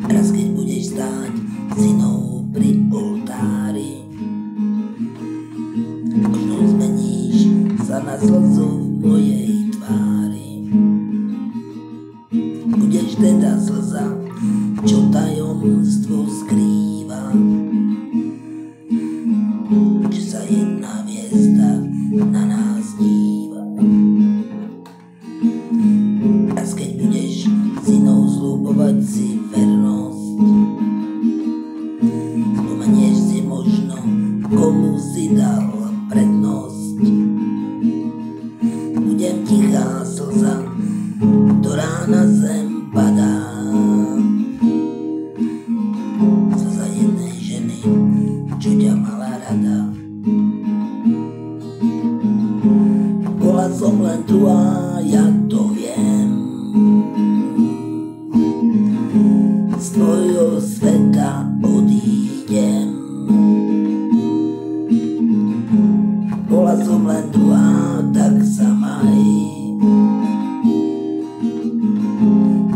Raz keď budeš stáť synou pri oltári, možno zmeníš sa na slzu v mojej tvári. Budeš teda slza, čo tajomstvo skrýva, že sa jedna hviezda na nás díva. Raz keď budeš synou sľubovať si vernosť, spomenieš si možno, komu si dal prednosť. Budem tichá slza, ktorá na zem padá, slza jednej ženy, čo ťa mala rada. Bola som len tu a ja to viem, z tvojho sveta odídem. Bola som len tu a tak sa maj,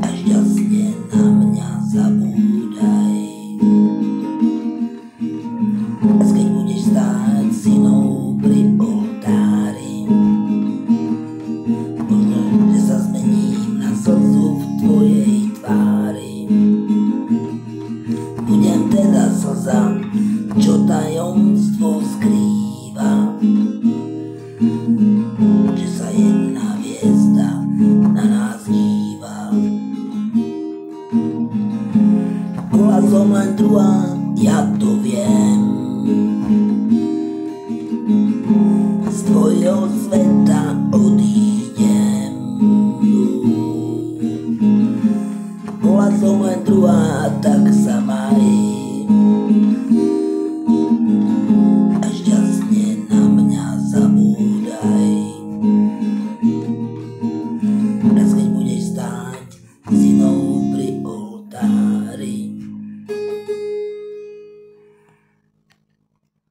a šťastne na mňa zabúdaj. Raz keď budeš stáť synou pri oltári, možno, že sa zmením na slzu v tvojej tvári. Budem teda slza, čo tajomstvo skrýva, že sa jedna hviezda na nás díva. Bola som len tu a ja to viem, z tvojho sveta odídem.